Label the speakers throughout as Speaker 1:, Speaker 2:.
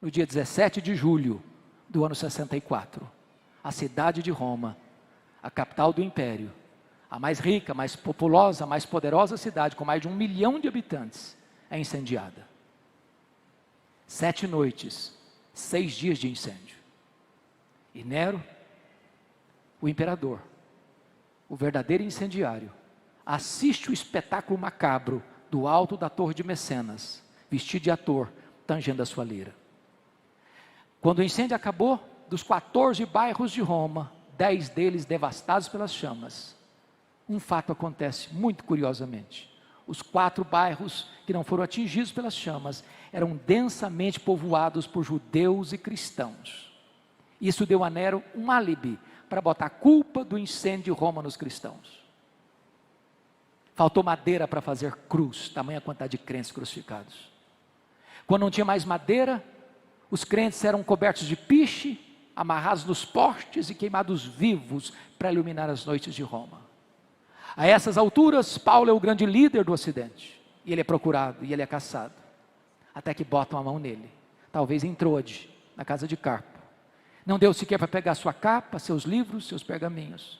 Speaker 1: no dia 17 de julho do ano 64, a cidade de Roma, a capital do império, a mais rica, mais populosa, mais poderosa cidade, com mais de 1 milhão de habitantes, é incendiada. 7 noites, 6 dias de incêndio. E Nero, o imperador, o verdadeiro incendiário, assiste o espetáculo macabro do alto da torre de Mecenas, vestido de ator, tangendo a sua lira. Quando o incêndio acabou, dos 14 bairros de Roma, 10 deles devastados pelas chamas, um fato acontece muito curiosamente. Os 4 bairros que não foram atingidos pelas chamas eram densamente povoados por judeus e cristãos. Isso deu a Nero um álibi para botar a culpa do incêndio de Roma nos cristãos. Faltou madeira para fazer cruz, tamanha quantidade de crentes crucificados. Quando não tinha mais madeira, os crentes eram cobertos de piche, amarrados nos postes e queimados vivos para iluminar as noites de Roma. A essas alturas, Paulo é o grande líder do Ocidente, e ele é procurado, e ele é caçado, até que botam a mão nele, talvez em Troade, na casa de Carpo. Não deu sequer para pegar sua capa, seus livros, seus pergaminhos,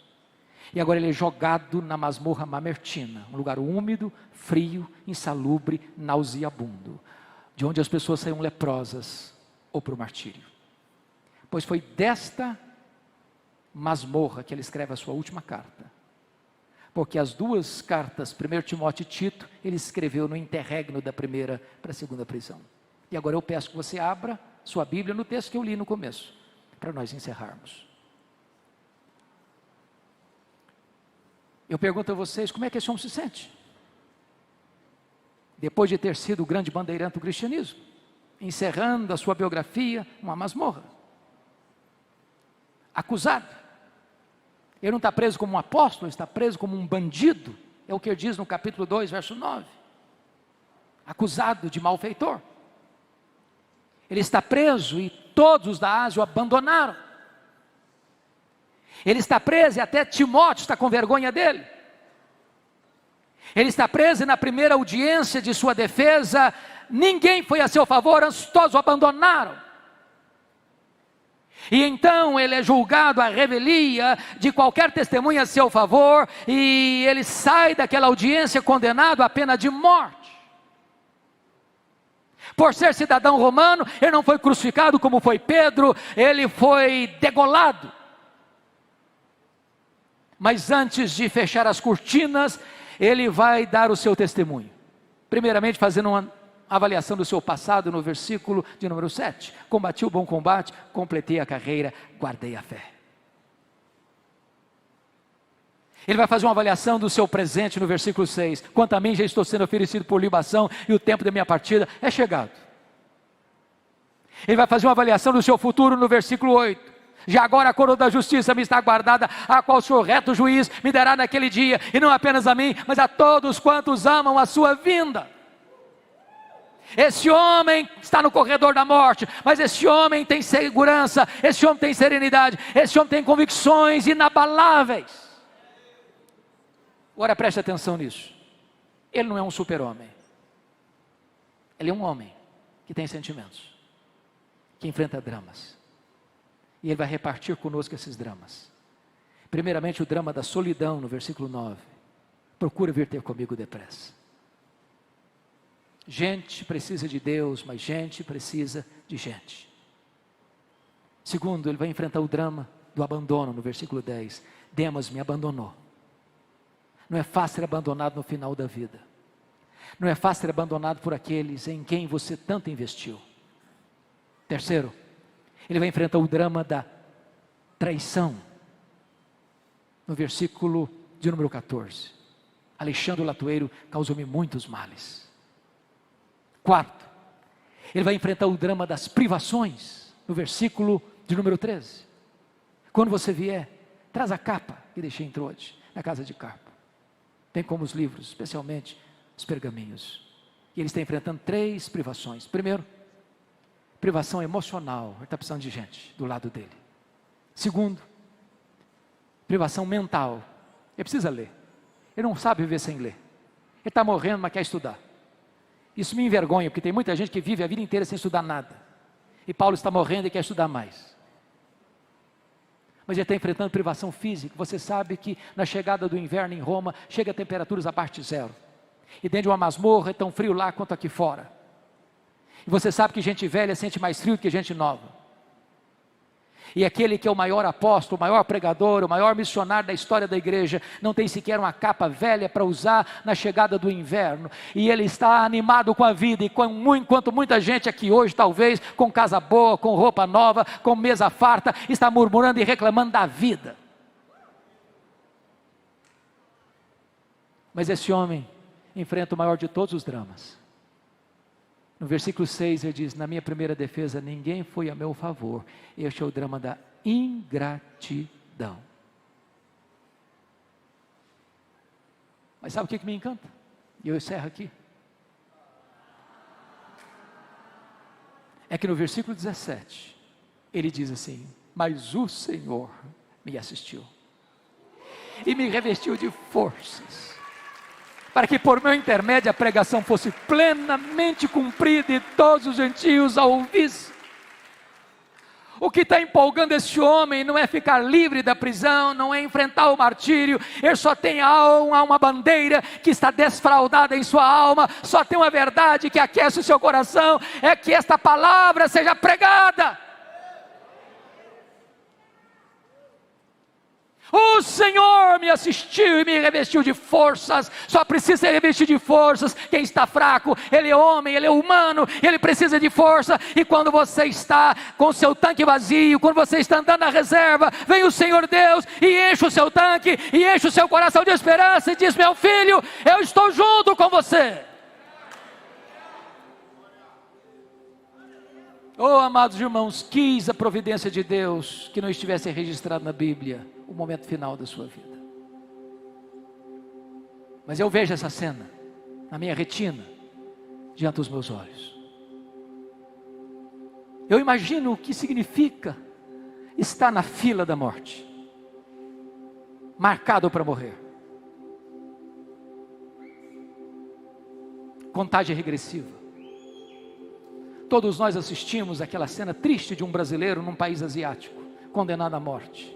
Speaker 1: e agora ele é jogado na masmorra Mamertina, um lugar úmido, frio, insalubre, nauseabundo, de onde as pessoas saíam leprosas, ou para o martírio. Pois foi desta masmorra que ele escreve a sua última carta. Porque as 2 cartas, 1 Timóteo e Tito, ele escreveu no interregno da primeira para a segunda prisão. E agora eu peço que você abra sua Bíblia no texto que eu li no começo, para nós encerrarmos. Eu pergunto a vocês, como é que esse homem se sente? Depois de ter sido o grande bandeirante do cristianismo, encerrando a sua biografia, uma masmorra. Acusado. Ele não está preso como um apóstolo, ele está preso como um bandido. É o que ele diz no capítulo 2, verso 9. Acusado de malfeitor. Ele está preso e todos os da Ásia o abandonaram. Ele está preso e até Timóteo está com vergonha dele. Ele está preso e na primeira audiência de sua defesa, ninguém foi a seu favor, antes todos o abandonaram. E então ele é julgado à revelia de qualquer testemunha a seu favor, e ele sai daquela audiência condenado à pena de morte. Por ser cidadão romano, ele não foi crucificado como foi Pedro, ele foi degolado. Mas antes de fechar as cortinas, ele vai dar o seu testemunho. Primeiramente fazendo uma avaliação do seu passado no versículo de número 7. Combati o bom combate, completei a carreira, guardei a fé. Ele vai fazer uma avaliação do seu presente no versículo 6. Quanto a mim, já estou sendo oferecido por libação e o tempo da minha partida é chegado. Ele vai fazer uma avaliação do seu futuro no versículo 8. Já agora a coroa da justiça me está guardada, a qual o Senhor reto juiz me dará naquele dia, e não apenas a mim, mas a todos quantos amam a sua vinda. Esse homem está no corredor da morte, mas esse homem tem segurança, esse homem tem serenidade, esse homem tem convicções inabaláveis. Agora preste atenção nisso. Ele não é um super-homem. Ele é um homem que tem sentimentos, que enfrenta dramas. E ele vai repartir conosco esses dramas. Primeiramente o drama da solidão, no versículo 9. Procura vir ter comigo depressa. Gente precisa de Deus, mas gente precisa de gente. Segundo, ele vai enfrentar o drama do abandono, no versículo 10. Demas me abandonou. Não é fácil ser abandonado no final da vida. Não é fácil ser abandonado por aqueles em quem você tanto investiu. Terceiro, ele vai enfrentar o drama da traição. No versículo de número 14. Alexandre o Latoeiro causou-me muitos males. Quarto, ele vai enfrentar o drama das privações. No versículo de número 13. Quando você vier, traz a capa que deixei em Troade, na casa de Carpo. Tem como os livros, especialmente os pergaminhos. E ele está enfrentando 3 privações. Primeiro, privação emocional. Ele está precisando de gente do lado dele. Segundo, privação mental. Ele precisa ler. Ele não sabe viver sem ler. Ele está morrendo, mas quer estudar. Isso me envergonha, porque tem muita gente que vive a vida inteira sem estudar nada. E Paulo está morrendo e quer estudar mais. Mas ele está enfrentando privação física. Você sabe que na chegada do inverno em Roma, chega a temperaturas abaixo de zero. E dentro de uma masmorra é tão frio lá quanto aqui fora. E você sabe que gente velha sente mais frio do que gente nova. E aquele que é o maior apóstolo, o maior pregador, o maior missionário da história da igreja, não tem sequer uma capa velha para usar na chegada do inverno. E ele está animado com a vida, e enquanto muita gente aqui hoje, talvez, com casa boa, com roupa nova, com mesa farta, está murmurando e reclamando da vida. Mas esse homem enfrenta o maior de todos os dramas. No versículo 6 ele diz: na minha primeira defesa ninguém foi a meu favor. Este é o drama da ingratidão. Mas sabe o que me encanta? E eu encerro aqui. É que no versículo 17 ele diz assim: mas o Senhor me assistiu e me revestiu de forças, para que por meu intermédio a pregação fosse plenamente cumprida e todos os gentios a ouvissem. O que está empolgando esse homem não é ficar livre da prisão, não é enfrentar o martírio. Ele só tem uma bandeira que está desfraldada em sua alma, só tem uma verdade que aquece o seu coração, é que esta palavra seja pregada. O Senhor me assistiu e me revestiu de forças. Só precisa ser revestido de forças quem está fraco. Ele é homem, ele é humano, ele precisa de força. E quando você está com o seu tanque vazio, quando você está andando na reserva, vem o Senhor Deus e enche o seu tanque, e enche o seu coração de esperança, e diz: meu filho, eu estou junto com você. Oh, amados irmãos, quis a providência de Deus que não estivesse registrado na Bíblia o momento final da sua vida. Mas eu vejo essa cena na minha retina, diante dos meus olhos. Eu imagino o que significa estar na fila da morte, marcado para morrer. Contagem regressiva. Todos nós assistimos aquela cena triste de um brasileiro num país asiático, condenado à morte.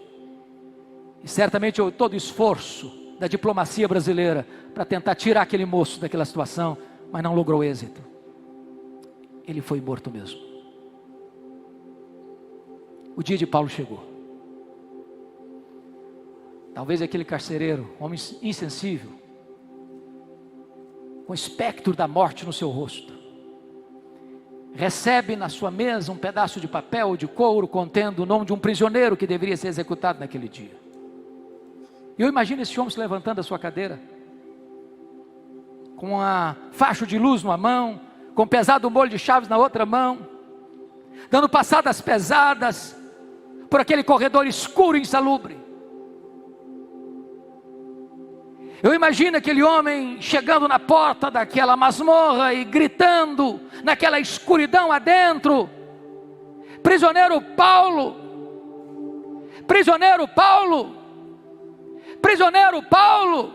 Speaker 1: E certamente todo o esforço da diplomacia brasileira para tentar tirar aquele moço daquela situação, mas não logrou êxito. Ele foi morto mesmo. O dia de Paulo chegou. Talvez aquele carcereiro, homem insensível, com o espectro da morte no seu rosto, recebe na sua mesa um pedaço de papel de couro contendo o nome de um prisioneiro que deveria ser executado naquele dia. Eu imagino esse homem se levantando da sua cadeira, com uma faixa de luz numa mão, com um pesado molho de chaves na outra mão, dando passadas pesadas por aquele corredor escuro e insalubre. Eu imagino aquele homem chegando na porta daquela masmorra e gritando naquela escuridão adentro: prisioneiro Paulo, prisioneiro Paulo, prisioneiro Paulo.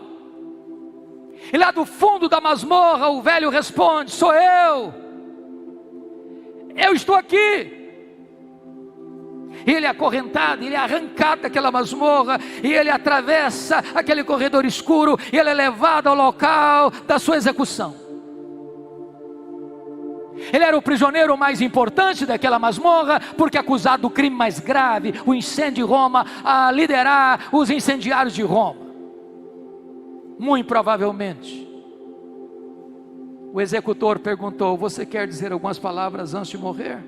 Speaker 1: E lá do fundo da masmorra o velho responde: sou eu estou aqui. Ele é acorrentado, ele é arrancado daquela masmorra, e ele atravessa aquele corredor escuro, e ele é levado ao local da sua execução. Ele era o prisioneiro mais importante daquela masmorra, porque acusado do crime mais grave, o incêndio de Roma, a liderar os incendiários de Roma. Muito provavelmente o executor perguntou: você quer dizer algumas palavras antes de morrer?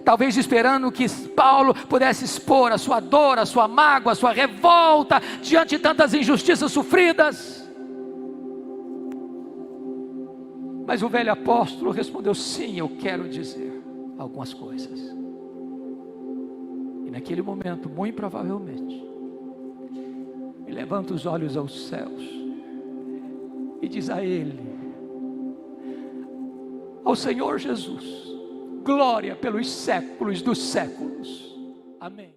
Speaker 1: Talvez esperando que Paulo pudesse expor a sua dor, a sua mágoa, a sua revolta diante de tantas injustiças sofridas. Mas o velho apóstolo respondeu: sim, eu quero dizer algumas coisas. E naquele momento, muito provavelmente, ele levanta os olhos aos céus e diz a ele, ao Senhor Jesus: glória pelos séculos dos séculos. Amém.